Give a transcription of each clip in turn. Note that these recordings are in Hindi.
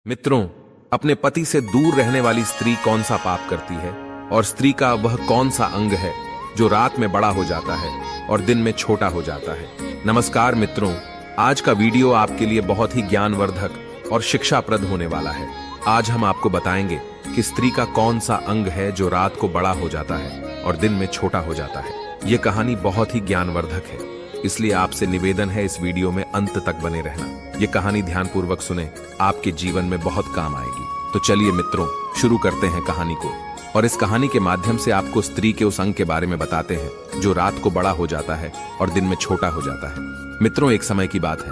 मित्रों, अपने पति से दूर रहने वाली स्त्री कौन सा पाप करती है और स्त्री का वह कौन सा अंग है जो रात में बड़ा हो जाता है और दिन में छोटा हो जाता है। नमस्कार मित्रों, आज का वीडियो आपके लिए बहुत ही ज्ञानवर्धक और शिक्षाप्रद होने वाला है। आज हम आपको बताएंगे कि स्त्री का कौन सा अंग है जो रात को बड़ा हो जाता है और दिन में छोटा हो जाता है। यह कहानी बहुत ही ज्ञानवर्धक है, इसलिए आपसे निवेदन है इस वीडियो में अंत तक बने रहना। ये कहानी ध्यानपूर्वक सुने, आपके जीवन में बहुत काम आएगी। तो चलिए मित्रों, शुरू करते हैं कहानी को। और इस कहानी के माध्यम से आपको स्त्री के उस अंग के बारे में बताते हैं जो रात को बड़ा हो जाता है और दिन में छोटा हो जाता है। मित्रों, एक समय की बात है,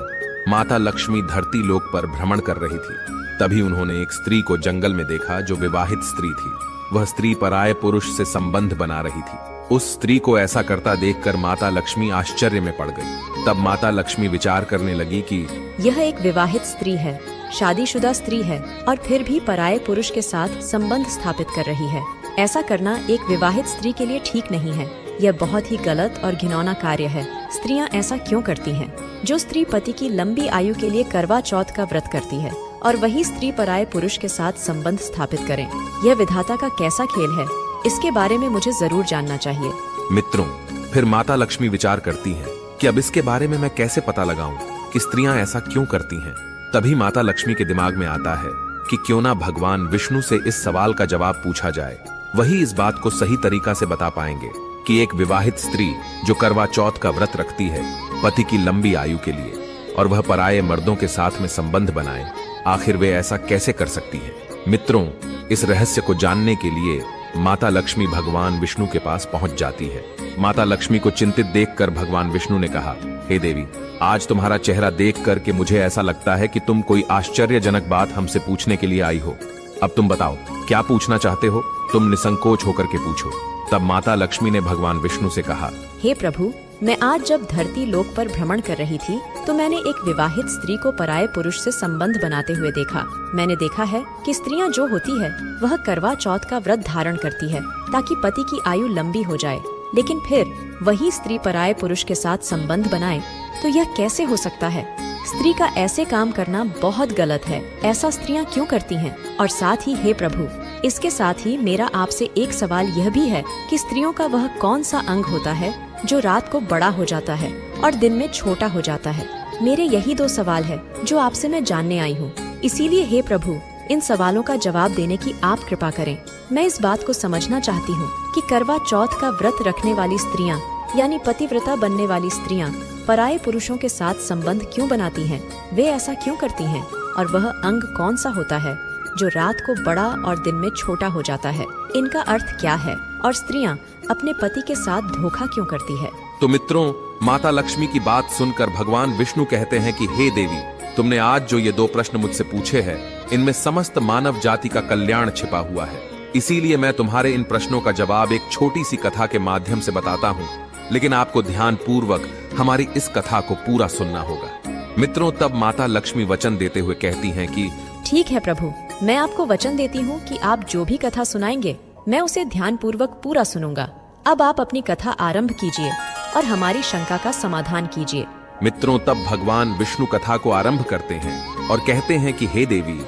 माता लक्ष्मी धरती लोक पर भ्रमण कर रही थी। तभी उन्होंने एक स्त्री को जंगल में देखा जो विवाहित स्त्री थी। वह स्त्री पराये पुरुष से संबंध बना रही थी। उस स्त्री को ऐसा करता देखकर माता लक्ष्मी आश्चर्य में पड़ गई। तब माता लक्ष्मी विचार करने लगी कि यह एक विवाहित स्त्री है, शादीशुदा स्त्री है और फिर भी पराये पुरुष के साथ संबंध स्थापित कर रही है। ऐसा करना एक विवाहित स्त्री के लिए ठीक नहीं है। यह बहुत ही गलत और घिनौना कार्य है। स्त्रियां ऐसा क्यों करती हैं? जो स्त्री पति की लंबी आयु के लिए करवा चौथ का व्रत करती है और वही स्त्री पराये पुरुष के साथ संबंध स्थापित करें, यह विधाता का कैसा खेल है? इसके बारे में मुझे जरूर जानना चाहिए। मित्रों, फिर माता लक्ष्मी विचार करती हैं कि अब इसके बारे में मैं कैसे पता लगाऊं कि स्त्रियां ऐसा क्यों करती हैं। तभी माता लक्ष्मी के दिमाग में आता है कि क्यों ना भगवान विष्णु से इस सवाल का जवाब पूछा जाए। वही इस बात को सही तरीका से बता पाएंगे कि एक विवाहित स्त्री जो करवा चौथ का व्रत रखती है पति की लंबी आयु के लिए और वह पराये मर्दों के साथ में संबंध बनाए, आखिर वे ऐसा कैसे कर सकती है। मित्रों, इस रहस्य को जानने के लिए माता लक्ष्मी भगवान विष्णु के पास पहुंच जाती है। माता लक्ष्मी को चिंतित देखकर भगवान विष्णु ने कहा, हे देवी, आज तुम्हारा चेहरा देखकर के मुझे ऐसा लगता है कि तुम कोई आश्चर्यजनक बात हमसे पूछने के लिए आई हो। अब तुम बताओ, क्या पूछना चाहते हो? तुम निसंकोच होकर के पूछो। तब माता लक्ष्मी ने भगवान विष्णु से कहा, हे प्रभु, मैं आज जब धरती लोक पर भ्रमण कर रही थी तो मैंने एक विवाहित स्त्री को पराये पुरुष से संबंध बनाते हुए देखा। मैंने देखा है कि स्त्रियां जो होती है वह करवा चौथ का व्रत धारण करती है ताकि पति की आयु लंबी हो जाए, लेकिन फिर वही स्त्री पराये पुरुष के साथ संबंध बनाए, तो यह कैसे हो सकता है? स्त्री का ऐसे काम करना बहुत गलत है। ऐसा स्त्रियां क्यों करती हैं? और साथ ही हे प्रभु, इसके साथ ही मेरा आपसे एक सवाल यह भी है कि स्त्रियों का वह कौन सा अंग होता है जो रात को बड़ा हो जाता है और दिन में छोटा हो जाता है? मेरे यही दो सवाल है जो आपसे मैं जानने आई हूँ। इसीलिए हे प्रभु, इन सवालों का जवाब देने की आप कृपा करें। मैं इस बात को समझना चाहती हूँ कि करवा चौथ का व्रत रखने वाली स्त्रियाँ यानी पतिव्रता बनने वाली स्त्रियाँ पराये पुरुषों के साथ संबंध क्यों बनाती हैं? वे ऐसा क्यों करती हैं? और वह अंग कौन सा होता है जो रात को बड़ा और दिन में छोटा हो जाता है? इनका अर्थ क्या है? और स्त्रियां अपने पति के साथ धोखा क्यों करती है? तो मित्रों, माता लक्ष्मी की बात सुनकर भगवान विष्णु कहते हैं कि हे देवी, तुमने आज जो ये दो प्रश्न मुझसे पूछे हैं, इनमें समस्त मानव जाति का कल्याण छिपा हुआ है। इसीलिए मैं तुम्हारे इन प्रश्नों का जवाब एक छोटी सी कथा के माध्यम से बताता हूँ, लेकिन आपको ध्यान पूर्वक हमारी इस कथा को पूरा सुनना होगा। मित्रों, तब माता लक्ष्मी वचन देते हुए कहती हैं कि ठीक है प्रभु, मैं आपको वचन देती हूँ कि आप जो भी कथा सुनाएंगे मैं उसे ध्यान पूर्वक पूरा सुनूंगा। अब आप अपनी कथा आरंभ कीजिए और हमारी शंका का समाधान कीजिए। मित्रों, तब भगवान विष्णु कथा को आरंभ करते हैं और कहते हैं कि हे देवी,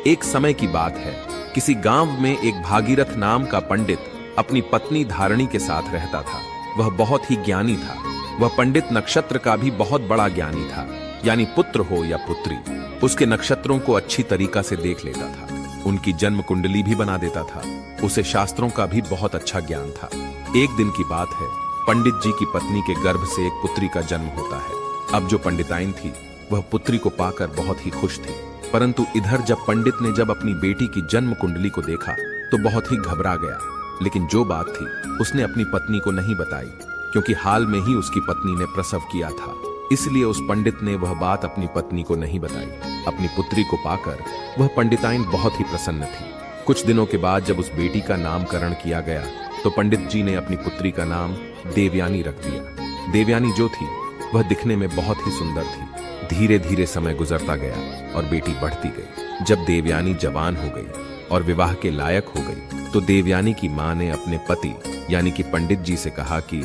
एक समय की बात है, किसी गांव में एक भागीरथ नाम का पंडित अपनी पत्नी धारणी के साथ रहता था। वह बहुत ही ज्ञानी था। वह पंडित नक्षत्र का भी बहुत बड़ा ज्ञानी था, यानी पुत्र हो या पुत्री, उसके नक्षत्रों को अच्छी तरीका से देख लेता था। उनकी जन्म कुंडली भी बना देता था। उसे शास्त्रों का भी बहुत अच्छा ज्ञान था। एक दिन की बात है, पंडित जी की पत्नी के गर्भ से एक पुत्री का जन्म होता है। अब जो पंडिताइन थी वह पुत्री को पाकर बहुत ही खुश थी, परंतु इधर जब पंडित ने जब अपनी बेटी की जन्म कुंडली को देखा तो बहुत ही घबरा गया। लेकिन जो बात थी उसने अपनी पत्नी को नहीं बताई, क्योंकि हाल में ही उसकी पत्नी ने प्रसव किया था। इसलिए उस पंडित ने वह बात अपनी पत्नी को नहीं बताई। अपनी पुत्री को पाकर वह पंडिताइन बहुत ही प्रसन्न थी। कुछ दिनों के बाद जब उस बेटी का नामकरण किया गया तो पंडित जी ने अपनी पुत्री का नाम देवयानी रख दिया। देवयानी जो थी वह दिखने में बहुत ही सुंदर थी। धीरे धीरे समय गुजरता गया और बेटी बढ़ती गई। जब देवयानी जवान हो गई और विवाह के लायक हो गई तो देवयानी की माँ ने अपने पति यानी कि पंडित जी से कहा कि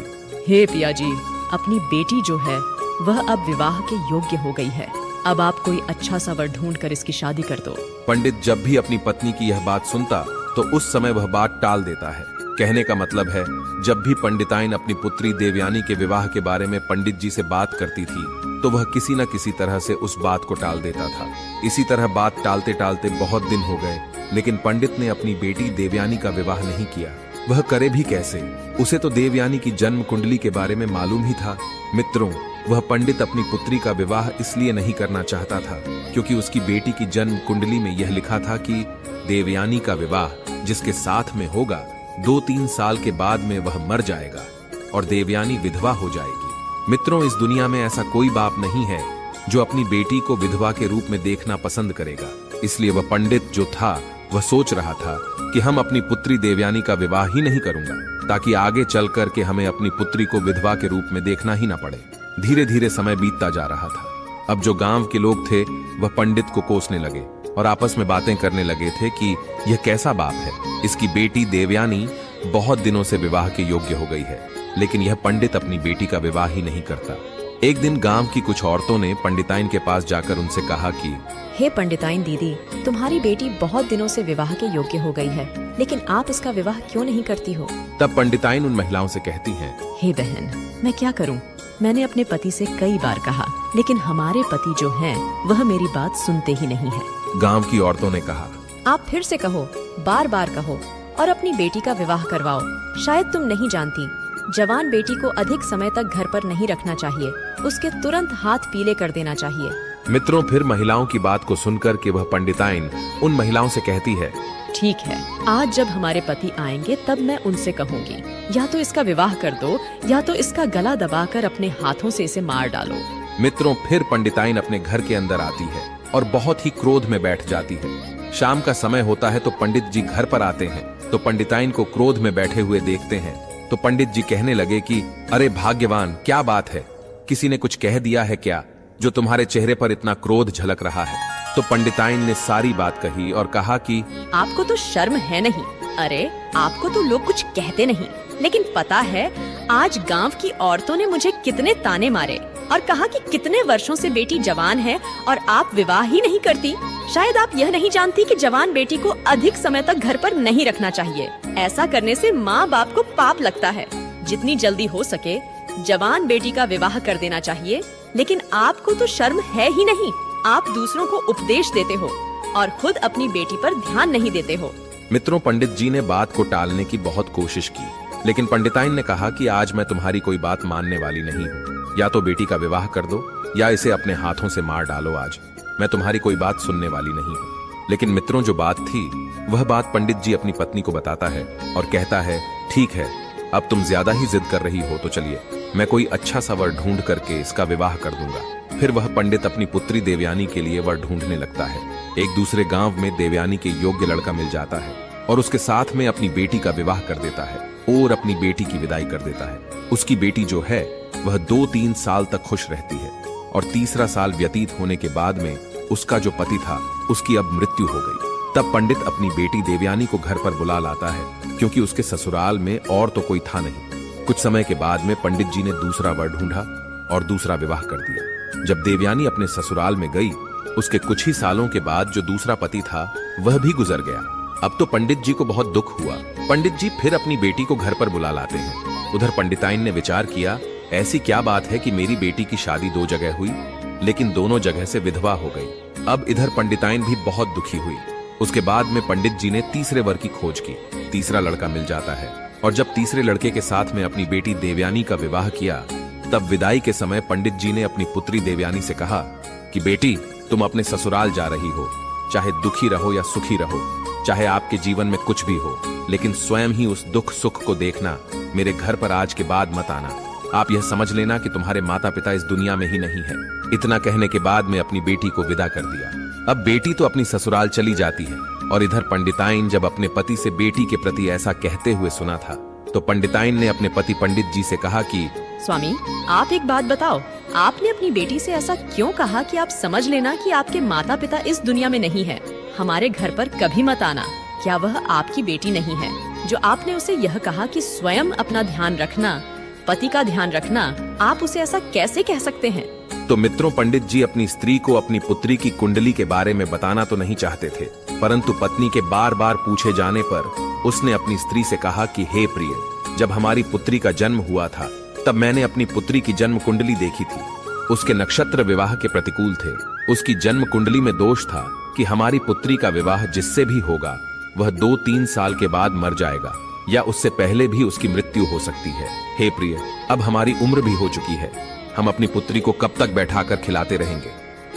हे पिया जी, अपनी बेटी जो है वह अब विवाह के योग्य हो गई है। अब आप कोई अच्छा सा वर ढूंढ कर इसकी शादी कर दो। पंडित जब भी अपनी पत्नी की यह बात सुनता तो उस समय वह बात टाल देता है। कहने का मतलब है, जब भी पंडिताइन अपनी पुत्री देवयानी के विवाह के बारे में पंडित जी से बात करती थी तो वह किसी न किसी तरह से उस बात को टाल देता था। इसी तरह बात टालते टालते बहुत दिन हो गए, लेकिन पंडित ने अपनी बेटी देवयानी का विवाह नहीं किया। वह करे भी कैसे? उसे तो देवयानी की जन्म कुंडली के बारे में मालूम ही था। मित्रों, वह पंडित अपनी पुत्री का विवाह इसलिए नहीं करना चाहता था क्योंकि उसकी बेटी की जन्म कुंडली में यह लिखा था कि देवयानी का विवाह जिसके साथ में होगा 2-3 साल के बाद में वह मर जाएगा और देवयानी विधवा हो जाएगी। मित्रों, इस दुनिया में ऐसा कोई बाप नहीं है जो अपनी बेटी को विधवा के रूप में देखना पसंद करेगा। इसलिए वह पंडित जो था वह सोच रहा था कि हम अपनी पुत्री देवयानी का विवाह ही नहीं करूंगा ताकि आगे चलकर के हमें अपनी पुत्री को विधवा के रूप में देखना ही ना पड़े। धीरे धीरे समय बीतता जा रहा था। अब जो गांव के लोग थे वह पंडित को कोसने लगे और आपस में बातें करने लगे थे कि यह कैसा बाप है, इसकी बेटी देवयानी बहुत दिनों से विवाह के योग्य हो गई है, लेकिन यह पंडित अपनी बेटी का विवाह ही नहीं करता। एक दिन गांव की कुछ औरतों ने पंडिताइन के पास जाकर उनसे कहा कि हे पंडिताइन दीदी, तुम्हारी बेटी बहुत दिनों से विवाह के योग्य हो गई है, लेकिन आप इसका विवाह क्यों नहीं करती हो? तब पंडिताइन उन महिलाओं से कहती हैं, हे बहन, मैं क्या करूं? मैंने अपने पति से कई बार कहा, लेकिन हमारे पति जो हैं, वह मेरी बात सुनते ही नहीं है। गांव की औरतों ने कहा, आप फिर से कहो, बार बार कहो और अपनी बेटी का विवाह करवाओ। शायद तुम नहीं जानती, जवान बेटी को अधिक समय तक घर पर नहीं रखना चाहिए, उसके तुरंत हाथ पीले कर देना चाहिए। मित्रों, फिर महिलाओं की बात को सुनकर के वह पंडिताइन उन महिलाओं से कहती है, ठीक है, आज जब हमारे पति आएंगे तब मैं उनसे कहूंगी, या तो इसका विवाह कर दो या तो इसका गला दबाकर अपने हाथों से इसे मार डालो। मित्रों, फिर पंडिताइन अपने घर के अंदर आती है और बहुत ही क्रोध में बैठ जाती है। शाम का समय होता है तो पंडित जी घर पर आते हैं तो पंडिताइन को क्रोध में बैठे हुए देखते हैं तो पंडित जी कहने लगे कि अरे भाग्यवान, क्या बात है, किसी ने कुछ कह दिया है क्या जो तुम्हारे चेहरे पर इतना क्रोध झलक रहा है? तो पंडिताइन ने सारी बात कही और कहा कि आपको तो शर्म है नहीं? अरे आपको तो लोग कुछ कहते नहीं, लेकिन पता है आज गांव की औरतों ने मुझे कितने ताने मारे और कहा कि कितने वर्षों से बेटी जवान है और आप विवाह ही नहीं करती। शायद आप यह नहीं जानती कि जवान बेटी को अधिक समय तक घर पर नहीं रखना चाहिए। ऐसा करने से माँ बाप को पाप लगता है। जितनी जल्दी हो सके जवान बेटी का विवाह कर देना चाहिए, लेकिन आपको तो शर्म है ही नहीं। आप दूसरों को उपदेश देते हो और खुद अपनी बेटी पर ध्यान नहीं देते हो। मित्रों, पंडित जी ने बात को टालने की बहुत कोशिश की, लेकिन पंडिताइन ने कहा कि आज मैं तुम्हारी कोई बात मानने वाली नहीं हूँ। या तो बेटी का विवाह कर दो या इसे अपने हाथों से मार डालो। आज मैं तुम्हारी कोई बात सुनने वाली नहीं हूँ। लेकिन मित्रों, जो बात थी वह बात पंडित जी अपनी पत्नी को बताता है और कहता है, ठीक है, अब तुम ज्यादा ही जिद कर रही हो तो चलिए मैं कोई अच्छा सा वर ढूंढ करके इसका विवाह कर दूंगा। फिर वह पंडित अपनी पुत्री देवयानी के लिए वर ढूंढने लगता है। एक दूसरे गांव में देवयानी के योग्य लड़का मिल जाता है और उसके साथ में अपनी बेटी का विवाह कर देता है और अपनी बेटी की विदाई कर देता है। उसकी बेटी जो है वह 2-3 साल तक खुश रहती है और तीसरा साल व्यतीत होने के बाद में उसका जो पति था उसकी अब मृत्यु हो गई। तब पंडित अपनी बेटी देवयानी को घर पर बुला लाता है क्योंकि उसके ससुराल में और तो कोई था नहीं। कुछ समय के बाद में पंडित जी ने दूसरा वर ढूंढा और दूसरा विवाह कर दिया। जब देवयानी अपने ससुराल में गई, उसके कुछ ही सालों के बाद जो दूसरा पति था वह भी गुजर गया। अब तो पंडित जी को बहुत दुख हुआ। पंडित जी फिर अपनी बेटी को घर पर बुला लाते हैं। उधर पंडिताइन ने विचार किया, ऐसी क्या बात है कि मेरी बेटी की शादी 2 जगह हुई लेकिन दोनों जगह से विधवा हो गई। अब इधर पंडिताइन भी बहुत दुखी हुई। उसके बाद में पंडित जी ने तीसरे वर की खोज की। तीसरा लड़का मिल जाता है और जब तीसरे लड़के के साथ में अपनी बेटी देवयानी का विवाह किया, तब विदाई के समय पंडित जी ने अपनी पुत्री देवयानी से कहा कि बेटी, तुम अपने ससुराल जा रही हो, चाहे दुखी रहो या सुखी रहो, चाहे आपके जीवन में कुछ भी हो, लेकिन स्वयं ही उस दुख सुख को देखना। मेरे घर पर आज के बाद मत आना। आप यह समझ लेना कि तुम्हारे माता पिता इस दुनिया में ही नहीं है। इतना कहने के बाद में अपनी बेटी को विदा कर दिया। अब बेटी तो अपनी ससुराल चली जाती है और इधर पंडिताइन जब अपने पति से बेटी के प्रति ऐसा कहते हुए सुना था तो पंडिताइन ने अपने पति पंडित जी से कहा कि स्वामी, आप एक बात बताओ, आपने अपनी बेटी से ऐसा क्यों कहा कि आप समझ लेना कि आपके माता पिता इस दुनिया में नहीं है, हमारे घर पर कभी मत आना? क्या वह आपकी बेटी नहीं है जो आपने उसे यह कहा कि स्वयं अपना ध्यान रखना, पति का ध्यान रखना? आप उसे ऐसा कैसे कह सकते हैं? तो मित्रों, पंडित जी अपनी स्त्री को अपनी पुत्री की कुंडली के बारे में बताना तो नहीं चाहते थे, परंतु पत्नी के बार बार पूछे जाने पर उसने अपनी स्त्री से कहा कि हे प्रिय, जब हमारी पुत्री का जन्म हुआ था तब मैंने अपनी पुत्री की जन्म कुंडली देखी थी। उसके नक्षत्र विवाह के प्रतिकूल थे। उसकी जन्म कुंडली में दोष था कि हमारी पुत्री का विवाह जिससे भी होगा वह 2-3 साल के बाद मर जाएगा या उससे पहले भी उसकी मृत्यु हो सकती है। हे प्रिय, अब हमारी उम्र भी हो चुकी है, हम अपनी पुत्री को कब तक बैठाकर खिलाते रहेंगे?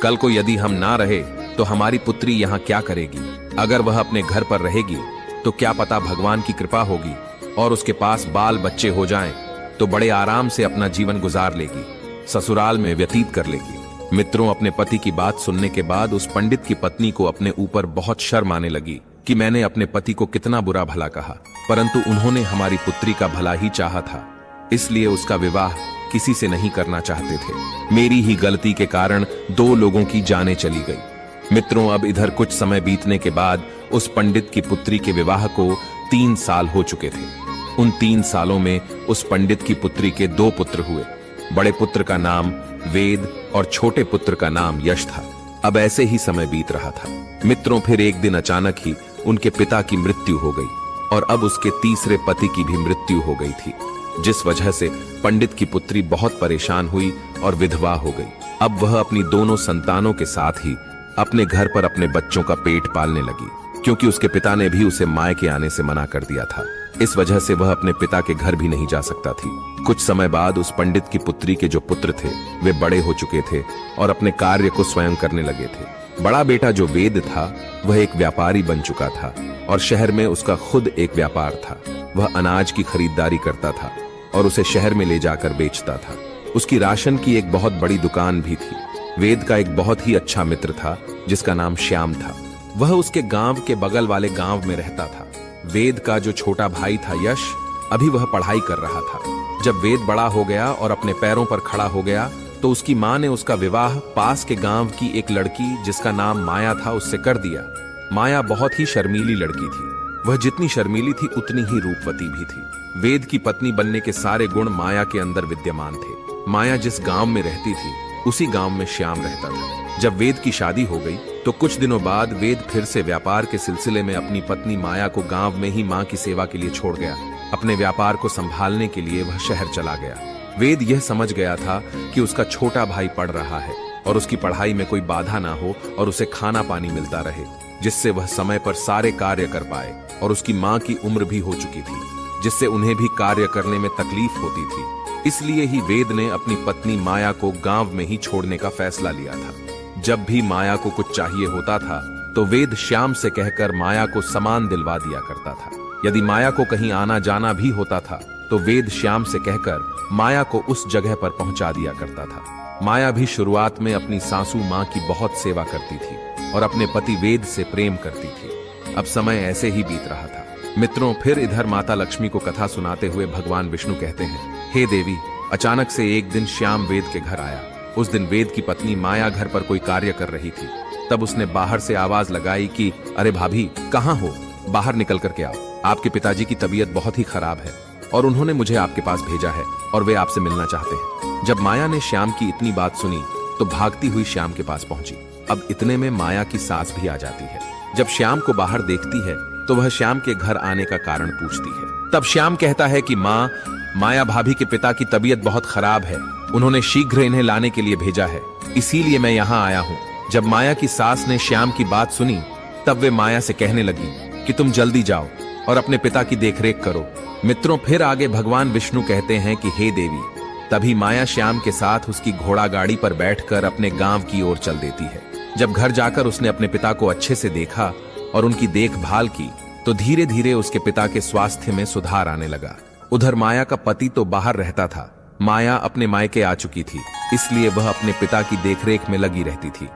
कल को यदि हम ना रहे तो हमारी पुत्री यहाँ क्या करेगी? अगर वह अपने घर पर रहेगी तो क्या पता भगवान की कृपा होगी और उसके पास बाल बच्चे हो जाएं तो बड़े आराम से अपना जीवन गुजार लेगी, ससुराल में व्यतीत कर लेगी। मित्रों, अपने पति की बात सुनने के बाद उस पंडित की पत्नी को अपने ऊपर बहुत शर्म आने लगी कि मैंने अपने पति को कितना बुरा भला कहा, परंतु उन्होंने हमारी पुत्री का भला ही चाहा था, इसलिए उसका विवाह किसी से नहीं करना चाहते थे। मेरी ही गलती के कारण 2 लोगों की जानें चली गई। मित्रों, अब इधर कुछ समय बीतने के बाद उस पंडित की पुत्री के विवाह को 3 साल हो चुके थे। उन 3 सालों में उस पंडित की पुत्री के 2 पुत्र हुए। बड़े पुत्र का नाम वेद और छोटे पुत्र का नाम यश था। अब ऐसे ही समय बीत रहा था। मित्रों, फिर एक दिन अचानक ही उनके पिता की मृत्यु हो गई और अब उसके तीसरे पति की भी मृत्यु हो गई थी, जिस वजह से पंडित की पुत्री बहुत परेशान हुई और विधवा हो गई। अब वह अपनी दोनों संतानों के साथ ही अपने घर पर अपने बच्चों का पेट पालने लगी, क्योंकि उसके पिता ने भी उसे मायके आने से मना कर दिया था। इस वजह से वह अपने पिता के घर भी नहीं जा सकता थी। कुछ समय बाद उस पंडित की पुत्री के जो पुत्र थे वे बड़े हो चुके थे और अपने कार्य को स्वयं करने लगे थे। बड़ा बेटा जो वेद था वह एक व्यापारी बन चुका था और शहर में उसका खुद एक व्यापार था। वह अनाज की खरीदारी करता था और उसे शहर में ले जाकर बेचता था। उसकी राशन की एक बहुत बड़ी दुकान भी थी। वेद का एक बहुत ही अच्छा मित्र था जिसका नाम श्याम था। वह उसके गांव के बगल वाले गांव में रहता था। वेद का जो छोटा भाई था यश, अभी वह पढ़ाई कर रहा था। जब वेद बड़ा हो गया और अपने पैरों पर खड़ा हो गया तो उसकी माँ ने उसका विवाह पास के गांव की एक लड़की जिसका नाम माया था उससे कर दिया। माया बहुत ही शर्मीली लड़की थी। वह जितनी शर्मीली थी उतनी ही रूपवती भी थी। वेद की पत्नी बनने के सारे गुण माया के अंदर विद्यमान थे। माया जिस गांव में रहती थी उसी गांव में श्याम रहता था। जब वेद की शादी हो गई तो कुछ दिनों बाद वेद फिर से व्यापार के सिलसिले में अपनी पत्नी माया को गांव में ही मां की सेवा के लिए छोड़ गया। अपने व्यापार को संभालने के लिए वह शहर चला गया। वेद यह समझ गया था कि उसका छोटा भाई पढ़ रहा है और उसकी पढ़ाई में कोई बाधा ना हो और उसे खाना पानी मिलता रहे, जिससे वह समय पर सारे कार्य कर पाए। और उसकी मां की उम्र भी हो चुकी थी, जिससे उन्हें भी कार्य करने में तकलीफ होती थी। इसलिए ही वेद ने अपनी पत्नी माया को गांव में ही छोड़ने का फैसला लिया था। जब भी माया को कुछ चाहिए होता था तो वेद श्याम से कहकर माया को सामान दिलवा दिया करता था। यदि माया को कहीं आना जाना भी होता था तो वेद श्याम से कहकर माया को उस जगह पर पहुंचा दिया करता था। माया भी शुरुआत में अपनी सासू मां की बहुत सेवा करती थी और अपने पति वेद से प्रेम करती थी। अब समय ऐसे ही बीत रहा था। मित्रों, फिर इधर माता लक्ष्मी को कथा सुनाते हुए भगवान विष्णु कहते हैं, हे देवी, अचानक से एक दिन श्याम वेद के घर आया। उस दिन वेद की पत्नी माया घर पर कोई कार्य कर रही थी। तब उसने बाहर से आवाज लगाई कि अरे भाभी, कहाँ हो? बाहर निकल करके आओ। आपके पिताजी की तबीयत बहुत ही खराब है और उन्होंने मुझे आपके पास भेजा है और वे आपसे मिलना चाहते हैं। जब माया ने श्याम की इतनी बात सुनी तो भागती हुई श्याम के पास पहुंची। अब इतने में माया की सास भी आ जाती है। जब श्याम को बाहर देखती है तो वह श्याम के घर आने का कारण पूछती है। तब श्याम कहता है कि माँ, माया भाभी के पिता की तबीयत बहुत खराब है, उन्होंने शीघ्र इन्हें लाने के लिए भेजा है, इसीलिए मैं यहाँ आया हूँ। जब माया की सास ने श्याम की बात सुनी तब वे माया से कहने लगी कि तुम जल्दी जाओ और अपने पिता की देखरेख करो। मित्रों, फिर आगे भगवान विष्णु कहते हैं कि हे देवी, तभी माया श्याम के साथ उसकी घोड़ा गाड़ी पर बैठकर अपने गांव की ओर चल देती है। जब घर जाकर उसने अपने पिता को अच्छे से देखा और उनकी देखभाल की तो धीरे धीरे उसके पिता के स्वास्थ्य में सुधार आने लगा। उधर माया का पति तो बाहर रहता था। माया अपने मायके आ चुकी थी, इसलिए वह अपने पिता की देखरेख में लगी रहती थी।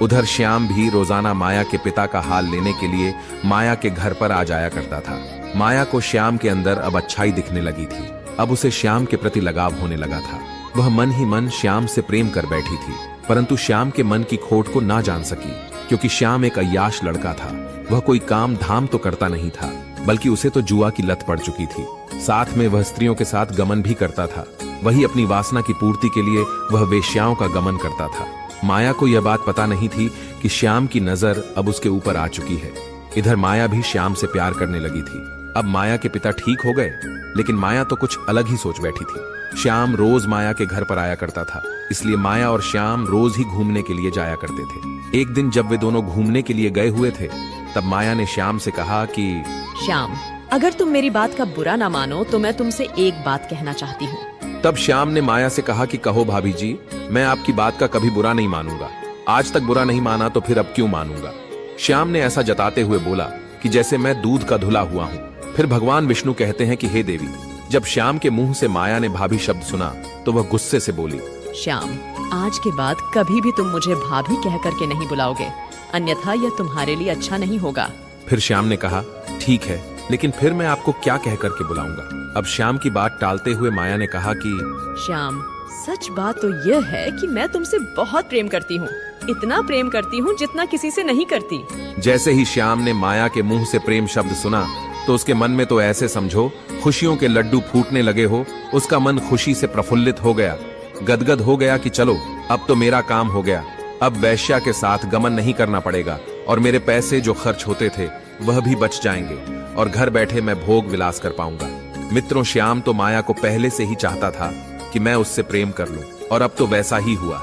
उधर श्याम भी रोजाना माया के पिता का हाल लेने के लिए माया के घर पर आ जाया करता था। माया को श्याम के अंदर अब अच्छाई दिखने लगी थी। अब उसे श्याम के प्रति लगाव होने लगा था। वह मन ही मन श्याम से प्रेम कर बैठी थी, परंतु श्याम के मन की खोट को ना जान सकी, क्योंकि श्याम एक अय्याश लड़का था। वह कोई काम धाम तो करता नहीं था, बल्कि उसे तो जुआ की लत पड़ चुकी थी। साथ में वह स्त्रियों के साथ गमन भी करता था। वही अपनी वासना की पूर्ति के लिए वह वेश्याओं का गमन करता था। माया को यह बात पता नहीं थी कि श्याम की नजर अब उसके ऊपर आ चुकी है। इधर माया भी श्याम से प्यार करने लगी थी। अब माया के पिता ठीक हो गए, लेकिन माया तो कुछ अलग ही सोच बैठी थी। श्याम रोज माया के घर पर आया करता था, इसलिए माया और श्याम रोज ही घूमने के लिए जाया करते थे। एक दिन जब वे दोनों घूमने के लिए गए हुए थे, तब माया ने श्याम से कहा कि श्याम, अगर तुम मेरी बात का बुरा ना मानो तो मैं तुमसे एक बात कहना चाहती हूँ। तब श्याम ने माया से कहा कि कहो भाभी जी, मैं आपकी बात का कभी बुरा नहीं मानूंगा। आज तक बुरा नहीं माना तो फिर अब क्यों मानूंगा। श्याम ने ऐसा जताते हुए बोला कि जैसे मैं दूध का धुला हुआ हूँ। फिर भगवान विष्णु कहते हैं कि हे देवी, जब श्याम के मुंह से माया ने भाभी शब्द सुना तो वह गुस्से से बोली, श्याम, आज के बाद कभी भी तुम मुझे भाभी कह करके नहीं बुलाओगे, अन्यथा यह तुम्हारे लिए अच्छा नहीं होगा। फिर श्याम ने कहा, ठीक है, लेकिन फिर मैं आपको क्या कह करके बुलाऊंगा। अब श्याम की बात टालते हुए माया ने कहा कि श्याम, सच बात तो यह है कि मैं तुमसे बहुत प्रेम करती हूँ, इतना प्रेम करती हूँ जितना किसी से नहीं करती। जैसे ही श्याम ने माया के मुंह से प्रेम शब्द सुना तो उसके मन में तो ऐसे समझो खुशियों के लड्डू फूटने लगे हो। उसका मन खुशी से प्रफुल्लित हो गया, गदगद हो गया कि चलो अब तो मेरा काम हो गया। अब वैश्या के साथ गमन नहीं करना पड़ेगा और मेरे पैसे जो खर्च होते थे वह भी बच जाएंगे और घर बैठे मैं भोग विलास कर पाऊंगा। मित्रों, श्याम तो माया को पहले से ही चाहता था कि मैं उससे प्रेम कर लूं, और अब तो वैसा ही हुआ।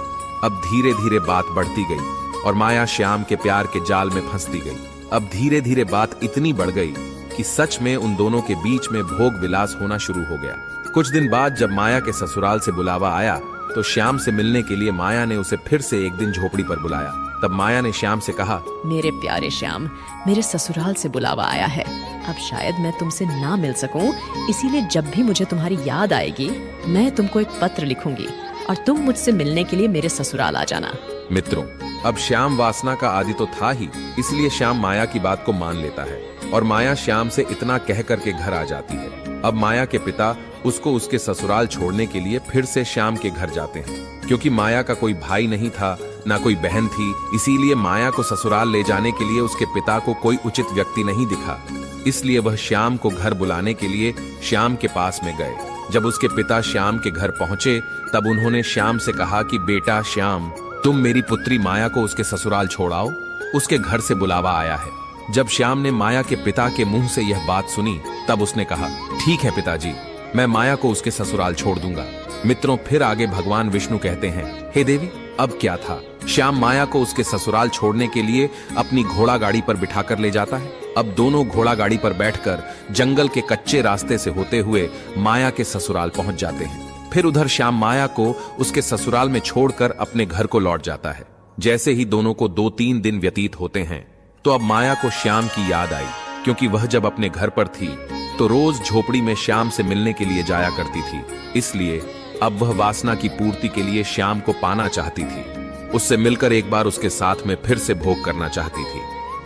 अब धीरे धीरे बात बढ़ती गई और माया श्याम के प्यार के जाल में फंसती गई। अब धीरे धीरे बात इतनी बढ़ गई कि सच में उन दोनों के बीच में भोग विलास होना शुरू हो गया। कुछ दिन बाद जब माया के ससुराल से बुलावा आया तो श्याम से मिलने के लिए माया ने उसे फिर से एक दिन झोपड़ी पर बुलाया। तब माया ने श्याम से कहा, मेरे प्यारे श्याम, मेरे ससुराल से बुलावा आया है। अब शायद मैं तुमसे ना मिल सकूं, इसीलिए जब भी मुझे तुम्हारी याद आएगी मैं तुमको एक पत्र लिखूंगी और तुम मुझसे मिलने के लिए मेरे ससुराल आ जाना। मित्रों, अब श्याम वासना का आदि तो था ही, इसलिए श्याम माया की बात को मान लेता है और माया श्याम से इतना कह करके घर आ जाती है। अब माया के पिता उसको उसके ससुराल छोड़ने के लिए फिर से श्याम के घर जाते हैं। क्योंकि माया का कोई भाई नहीं था, ना कोई बहन थी, इसीलिए माया को ससुराल ले जाने के लिए उसके पिता को कोई उचित व्यक्ति नहीं दिखा। इसलिए वह श्याम को घर बुलाने के लिए श्याम के पास में गए। जब उसके पिता श्याम के घर पहुंचे तब उन्होंने श्याम से कहा कि बेटा श्याम, तुम मेरी पुत्री माया को उसके ससुराल छोड़ाओ, उसके घर से बुलावा आया है। जब श्याम ने माया के पिता के मुंह से यह बात सुनी तब उसने कहा, ठीक है पिताजी, मैं माया को उसके ससुराल छोड़ दूंगा। मित्रों, फिर आगे भगवान विष्णु कहते हैं, हे देवी, अब क्या था। श्याम माया को उसके ससुराल छोड़ने के लिए अपनी घोड़ा गाड़ी पर बिठाकर ले जाता है। अब दोनों घोड़ा गाड़ी पर बैठकर जंगल के कच्चे रास्ते से होते हुए माया के ससुराल पहुंच जाते हैं। फिर उधर श्याम माया को उसके ससुराल में छोड़कर अपने घर को लौट जाता है। जैसे ही दोनों को 2-3 दिन व्यतीत होते हैं तो अब माया को श्याम की याद आई, क्योंकि वह जब अपने घर पर थी तो रोज झोपड़ी में श्याम से मिलने के लिए जाया करती थी। इसलिए अब वह वासना की पूर्ति के लिए श्याम को पाना चाहती थी। उससे मिलकर एक बार उसके साथ में फिर से भोग करना चाहती थी,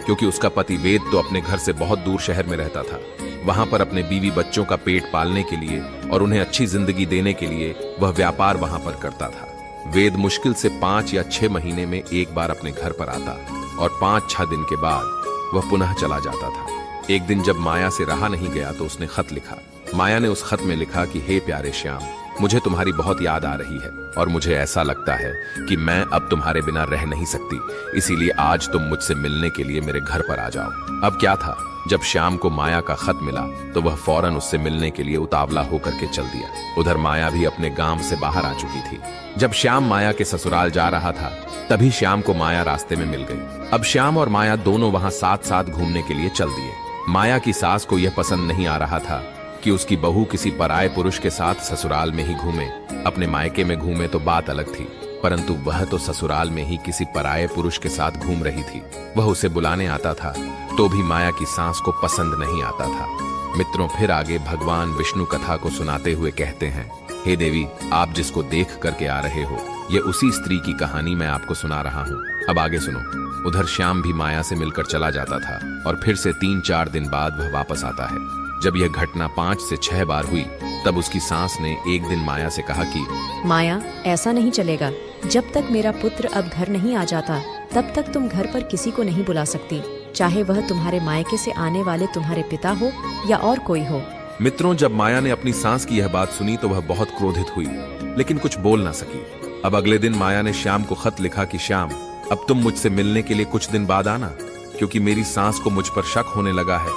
क्योंकि उसका पति वेद तो अपने घर से बहुत दूर शहर में रहता था। वहां पर अपने बीवी बच्चों का पेट पालने के लिए और उन्हें अच्छी जिंदगी देने के लिए वह व्यापार वहां पर करता था। वेद मुश्किल से 5 या 6 महीने में एक बार अपने घर पर आता और 5-6 दिन के बाद वह पुनः चला जाता था। एक दिन जब माया से रहा नहीं गया तो उसने खत लिखा। माया ने उस खत में लिखा कि हे प्यारे श्याम, मुझे तुम्हारी बहुत याद आ रही है और मुझे ऐसा लगता है कि मैं अब तुम्हारे बिना रह नहीं सकती, इसीलिए आज तुम मुझसे मिलने के लिए मेरे घर पर आ जाओ। अब क्या था, जब श्याम को माया का खत मिला तो वह फौरन उससे मिलने के लिए उतावला होकर के चल दिया। उधर माया भी अपने गांव से बाहर आ चुकी थी। जब श्याम माया के ससुराल जा रहा था तभी श्याम को माया रास्ते में मिल गई। अब श्याम और माया दोनों वहां साथ साथ घूमने के लिए चल दिए। माया की सास को यह पसंद नहीं आ रहा था कि उसकी बहू किसी पराये पुरुष के साथ ससुराल में ही घूमे। अपने मायके में घूमे तो बात अलग थी, परंतु वह तो ससुराल में ही किसी पराये पुरुष के साथ घूम रही थी। वह उसे बुलाने आता था तो भी माया की सास को पसंद नहीं आता था। मित्रों, फिर आगे भगवान विष्णु कथा को सुनाते हुए कहते हैं, हे देवी, आप जिसको देख करके आ रहे हो, ये उसी स्त्री की कहानी मैं आपको सुना रहा हूँ। अब आगे सुनो। उधर श्याम भी माया से मिलकर चला जाता था और फिर से 3-4 दिन बाद वह वापस आता है। जब यह घटना 5 से 6 बार हुई तब उसकी सास ने एक दिन माया से कहा कि माया, ऐसा नहीं चलेगा। जब तक मेरा पुत्र अब घर नहीं आ जाता तब तक तुम घर पर किसी को नहीं बुला सकती, चाहे वह तुम्हारे मायके से आने वाले तुम्हारे पिता हो या और कोई हो। मित्रों, जब माया ने अपनी सास की यह बात सुनी तो वह बहुत क्रोधित हुई, लेकिन कुछ बोल ना सकी। अब अगले दिन माया ने श्याम को खत लिखा कि श्याम, अब तुम मुझसे मिलने के लिए कुछ दिन बाद आना, क्योंकि मेरी सास को मुझ पर शक होने लगा है।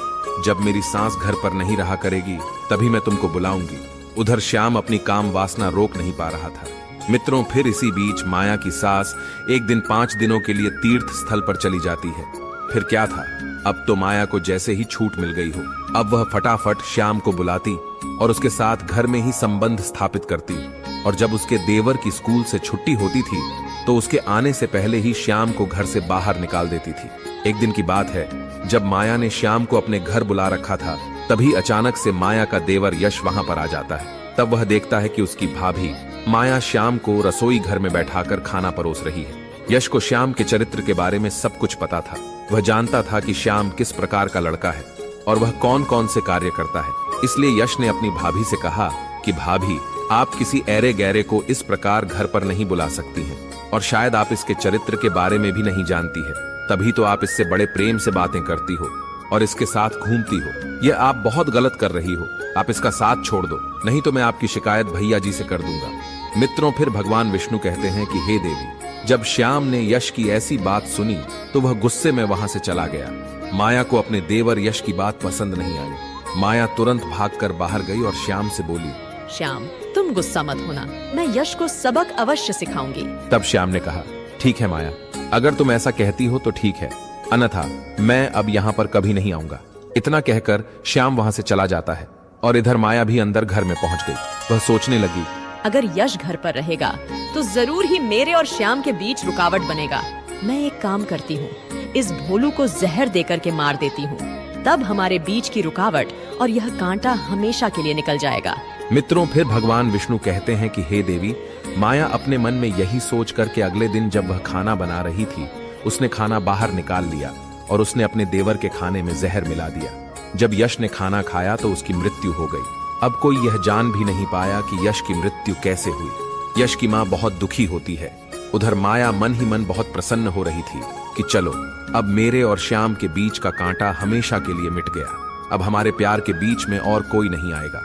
जब मेरी सास घर पर नहीं रहा करेगी तभी मैं तुमको बुलाऊंगी। उधर श्याम अपनी काम वासना रोक नहीं पा रहा था। मित्रों, फिर इसी बीच माया की सास एक दिन 5 दिनों के लिए तीर्थ स्थल पर चली जाती है। फिर क्या था, अब तो माया को जैसे ही छूट मिल गई हो। अब वह फटाफट श्याम को बुलाती और उसके साथ घर में ही संबंध स्थापित करती। और जब उसके देवर की स्कूल से छुट्टी होती थी तो उसके आने से पहले ही श्याम को घर से बाहर निकाल देती थी। एक दिन की बात है, जब माया ने श्याम को अपने घर बुला रखा था, तभी अचानक से माया का देवर यश वहां पर आ जाता है। तब वह देखता है कि उसकी भाभी माया श्याम को रसोई घर में बैठाकर खाना परोस रही है। यश को श्याम के चरित्र के बारे में सब कुछ पता था। वह जानता था कि श्याम किस प्रकार का लड़का है और वह कौन कौन से कार्य करता है। इसलिए यश ने अपनी भाभी से कहा कि भाभी, आप किसी ऐरे गैरे को इस प्रकार घर पर नहीं बुला सकती हैं, और शायद आप इसके चरित्र के बारे में भी नहीं जानती है, तभी तो आप इससे बड़े प्रेम से बातें करती हो और इसके साथ घूमती हो। यह आप बहुत गलत कर रही हो। आप इसका साथ छोड़ दो, नहीं तो मैं आपकी शिकायत भैया जी से कर दूंगा। मित्रों, फिर भगवान विष्णु कहते हैं कि हे देवी, जब श्याम ने यश की ऐसी बात सुनी तो वह गुस्से में वहां से चला गया। माया को अपने देवर यश की बात पसंद नहीं आई। माया तुरंत भागकर बाहर गई और श्याम से बोली, श्याम, तुम गुस्सा मत होना, मैं यश को सबक अवश्य सिखाऊंगी। तब श्याम ने कहा, ठीक है माया, अगर तुम ऐसा कहती हो तो ठीक है, अन्यथा मैं अब यहाँ पर कभी नहीं आऊंगा। इतना कहकर श्याम वहां से चला जाता है और इधर माया भी अंदर घर में पहुंच गई। वह सोचने लगी, अगर यश घर पर रहेगा तो जरूर ही मेरे और श्याम के बीच रुकावट बनेगा। मैं एक काम करती हूँ, इस भोलू को जहर देकर के मार देती हूँ, तब हमारे बीच की रुकावट और यह कांटा हमेशा के लिए निकल जाएगा। मित्रों, फिर भगवान विष्णु कहते हैं कि हे देवी, माया अपने मन में यही सोच करके अगले दिन जब वह खाना बना रही थी, उसने खाना बाहर निकाल लिया और उसने अपने देवर के खाने में जहर मिला दिया। जब यश ने खाना खाया तो उसकी मृत्यु हो गई। अब कोई यह जान भी नहीं पाया कि यश की मृत्यु कैसे हुई। यश की माँ बहुत दुखी होती है। उधर माया मन ही मन बहुत प्रसन्न हो रही थी कि चलो, अब मेरे और श्याम के बीच का कांटा हमेशा के लिए मिट गया। अब हमारे प्यार के बीच में और कोई नहीं आएगा।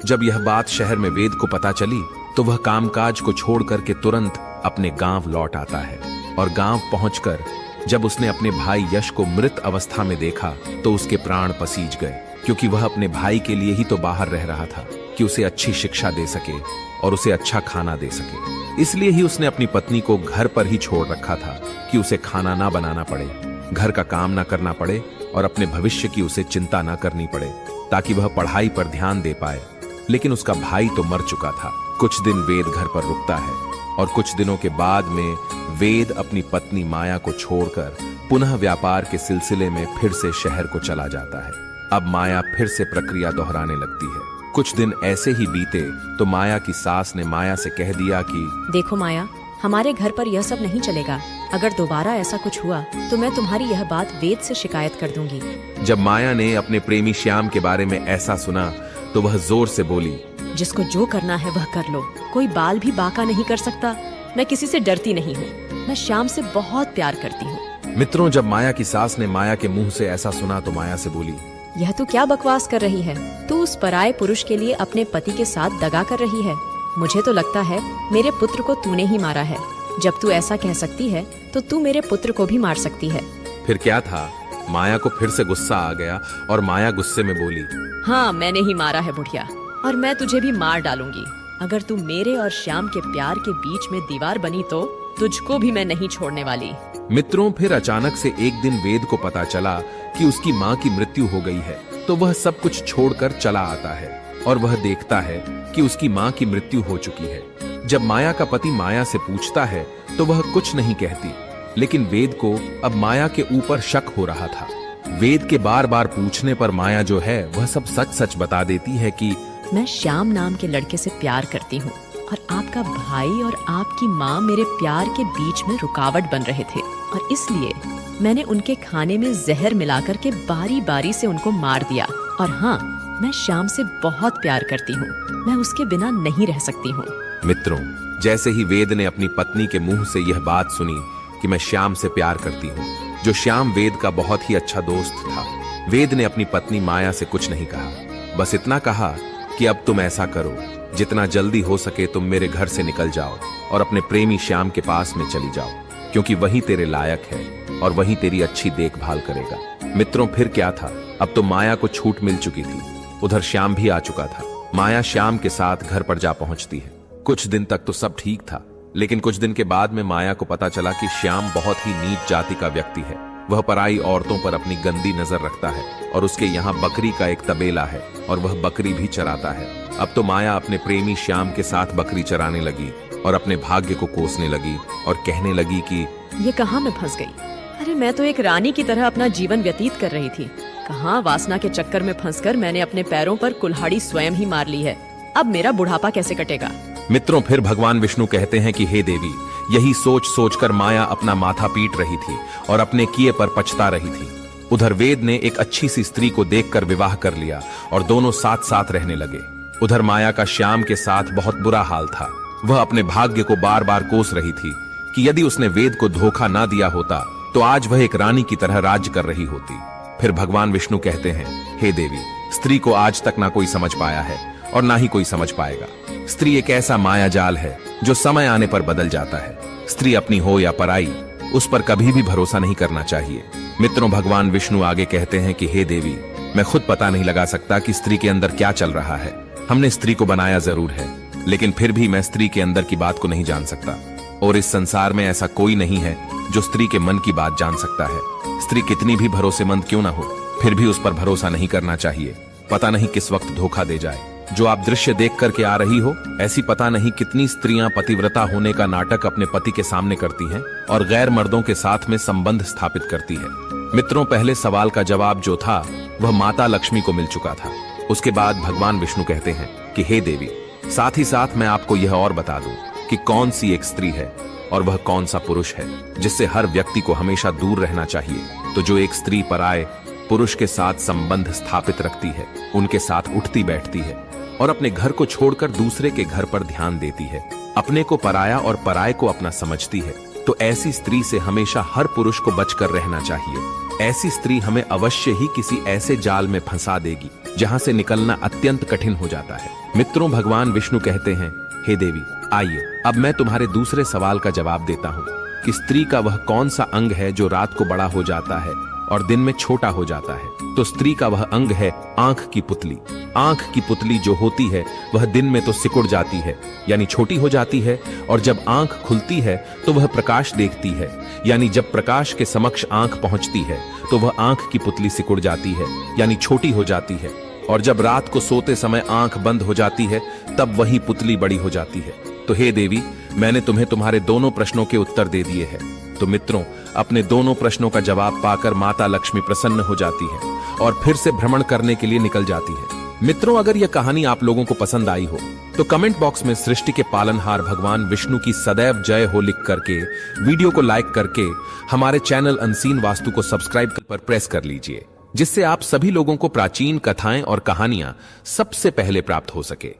जब यह बात शहर में वेद को पता चली तो वह कामकाज को छोड़ करके तुरंत अपने गांव लौट आता है। और गांव पहुंचकर जब उसने अपने भाई यश को मृत अवस्था में देखा तो उसके प्राण पसीज गए, क्योंकि वह अपने भाई के लिए ही तो बाहर रह रहा था कि उसे अच्छी शिक्षा दे सके और उसे अच्छा खाना दे सके। इसलिए ही उसने अपनी पत्नी को घर पर ही छोड़ रखा था कि उसे खाना ना बनाना पड़े, घर का काम ना करना पड़े और अपने भविष्य की उसे चिंता ना करनी पड़े, ताकि वह पढ़ाई पर ध्यान दे पाए। लेकिन उसका भाई तो मर चुका था। कुछ दिन वेद घर पर रुकता है और कुछ दिनों के बाद में वेद अपनी पत्नी माया को छोड़कर पुनः व्यापार के सिलसिले में फिर से शहर को चला जाता है। अब माया फिर से प्रक्रिया दोहराने लगती है। कुछ दिन ऐसे ही बीते तो माया की सास ने माया से कह दिया कि देखो माया, हमारे घर पर यह सब नहीं चलेगा। अगर दोबारा ऐसा कुछ हुआ तो मैं तुम्हारी यह बात वेद से शिकायत कर दूंगी। जब माया ने अपने प्रेमी श्याम के बारे में ऐसा सुना तो वह जोर से बोली, जिसको जो करना है वह कर लो, कोई बाल भी बाका नहीं कर सकता। मैं किसी से डरती नहीं हूँ, मैं श्याम से बहुत प्यार करती हूँ। मित्रों, जब माया की सास ने माया के मुंह से ऐसा सुना तो माया से बोली, यह तू क्या बकवास कर रही है? तू उस पराये पुरुष के लिए अपने पति के साथ दगा कर रही है। मुझे तो लगता है मेरे पुत्र को तूने ही मारा है। जब तू ऐसा कह सकती है तो तू मेरे पुत्र को भी मार सकती है। फिर क्या था, माया को फिर से गुस्सा आ गया और माया गुस्से में बोली, हाँ, मैंने ही मारा है बुढ़िया, और मैं तुझे भी मार डालूंगी। अगर तू मेरे और श्याम के प्यार के बीच में दीवार बनी तो तुझको भी मैं नहीं छोड़ने वाली। मित्रों, फिर अचानक से एक दिन वेद को पता चला कि उसकी माँ की मृत्यु हो गई है, तो वह सब कुछ छोड़कर चला आता है और वह देखता है कि उसकी माँ की मृत्यु हो चुकी है। जब माया का पति माया से पूछता है तो वह कुछ नहीं कहती, लेकिन वेद को अब माया के ऊपर शक हो रहा था। वेद के बार बार पूछने पर माया जो है वह सब सच सच बता देती है कि मैं श्याम नाम के लड़के से प्यार करती हूँ और आपका भाई और आपकी माँ मेरे प्यार के बीच में रुकावट बन रहे थे, और इसलिए मैंने उनके खाने में जहर मिलाकर के बारी बारी से उनको मार दिया। और हाँ, मैं श्याम से बहुत प्यार करती हूँ, मैं उसके बिना नहीं रह सकती हूँ। मित्रों, जैसे ही वेद ने अपनी पत्नी के मुंह से यह बात सुनी कि मैं श्याम से प्यार करती हूँ, जो श्याम वेद का बहुत ही अच्छा दोस्त था, वेद ने अपनी पत्नी माया से कुछ नहीं कहा। बस इतना कहा कि अब तुम ऐसा करो, जितना जल्दी हो सके तुम मेरे घर से निकल जाओ और अपने प्रेमी श्याम के पास में चली जाओ, क्योंकि वही तेरे लायक है और वही तेरी अच्छी देखभाल करेगा। मित्रों, फिर क्या था, अब तो माया को छूट मिल चुकी थी। उधर श्याम भी आ चुका था। माया श्याम के साथ घर पर जा पहुंचती है। कुछ दिन तक तो सब ठीक था, लेकिन कुछ दिन के बाद में माया को पता चला कि श्याम बहुत ही नीच जाति का व्यक्ति है। वह पराई औरतों पर अपनी गंदी नजर रखता है और उसके यहाँ बकरी का एक तबेला है और वह बकरी भी चराता है। अब तो माया अपने प्रेमी श्याम के साथ बकरी चराने लगी और अपने भाग्य को कोसने लगी और कहने लगी कि ये कहाँ मैं फंस गई? अरे मैं तो एक रानी की तरह अपना जीवन व्यतीत कर रही थी। कहाँ वासना के चक्कर में फंसकर मैंने अपने पैरों पर कुल्हाड़ी स्वयं ही मार ली है। अब मेरा बुढ़ापा कैसे कटेगा? मित्रों, फिर भगवान विष्णु कहते हैं कि हे देवी, यही सोच सोचकर माया अपना माथा पीट रही थी और अपने किए पर पछता रही थी। उधर वेद ने एक अच्छी सी स्त्री को देखकर विवाह कर लिया और दोनों साथ साथ रहने लगे। उधर माया का श्याम के साथ बहुत बुरा हाल था। वह अपने भाग्य को बार बार कोस रही थी कि यदि उसने वेद को धोखा ना दिया होता तो आज वह एक रानी की तरह राज्य कर रही होती। फिर भगवान विष्णु कहते हैं, हे देवी, स्त्री को आज तक ना कोई समझ पाया है और ना ही कोई समझ पाएगा। स्त्री एक ऐसा माया जाल है जो समय आने पर बदल जाता है। स्त्री अपनी हो या पराई, उस पर कभी भी भरोसा नहीं करना चाहिए। मित्रों, भगवान विष्णु आगे कहते हैं कि हे देवी, मैं खुद पता नहीं लगा सकता कि स्त्री के अंदर क्या चल रहा है। हमने स्त्री को बनाया जरूर है, लेकिन फिर भी मैं स्त्री के अंदर की बात को नहीं जान सकता। और इस संसार में ऐसा कोई नहीं है जो स्त्री के मन की बात जान सकता है। स्त्री कितनी भी भरोसेमंद क्यों ना हो, फिर भी उस पर भरोसा नहीं करना चाहिए। पता नहीं किस वक्त धोखा दे जाए। जो आप दृश्य देख करके आ रही हो, ऐसी पता नहीं कितनी स्त्रियां पतिव्रता होने का नाटक अपने पति के सामने करती हैं और गैर मर्दों के साथ में संबंध स्थापित करती है। मित्रों, पहले सवाल का जवाब जो था वह माता लक्ष्मी को मिल चुका था। उसके बाद भगवान विष्णु कहते हैं कि हे देवी, साथ ही साथ मैं आपको यह और बता दूं कि कौन सी एक स्त्री है और वह कौन सा पुरुष है जिससे हर व्यक्ति को हमेशा दूर रहना चाहिए। तो जो एक स्त्री पराये पुरुष के साथ संबंध स्थापित रखती है, उनके साथ उठती बैठती है और अपने घर को छोड़कर दूसरे के घर पर ध्यान देती है, अपने को पराया और पराये को अपना समझती है, तो ऐसी स्त्री से हमेशा हर पुरुष को बचकर रहना चाहिए। ऐसी स्त्री हमें अवश्य ही किसी ऐसे जाल में फंसा देगी जहां से निकलना अत्यंत कठिन हो जाता है। मित्रों, भगवान विष्णु कहते हैं, हे देवी, आइए अब मैं तुम्हारे दूसरे सवाल का जवाब देता हूँ कि स्त्री का वह कौन सा अंग है जो रात को बड़ा हो जाता है और दिन में छोटा हो जाता है। तो स्त्री का वह अंग है आंख की पुतली। आंख की पुतली जो होती है वह दिन में तो सिकुड़ जाती है, यानी छोटी हो जाती है, और जब आंख खुलती है तो वह प्रकाश देखती है, यानी जब प्रकाश के समक्ष आंख पहुंचती है तो वह आंख की पुतली सिकुड़ जाती है, यानी छोटी हो जाती है, और जब रात को सोते समय आंख बंद हो जाती है तब वही पुतली बड़ी हो जाती है। तो हे देवी, मैंने तुम्हें तुम्हारे दोनों प्रश्नों के उत्तर दे दिए हैं। तो मित्रों, अपने दोनों प्रश्नों का जवाब पाकर माता लक्ष्मी प्रसन्न हो जाती है और फिर से भ्रमण करने के लिए निकल जाती है। मित्रों, अगर यह कहानी आप लोगों को पसंद आई हो तो कमेंट बॉक्स में सृष्टि के पालनहार भगवान विष्णु की सदैव जय हो लिख करके, वीडियो को लाइक करके हमारे चैनल अनसीन वास्तु को सब्सक्राइब पर प्रेस कर लीजिए, जिससे आप सभी लोगों को प्राचीन कथाएं और कहानियां सबसे पहले प्राप्त हो सके।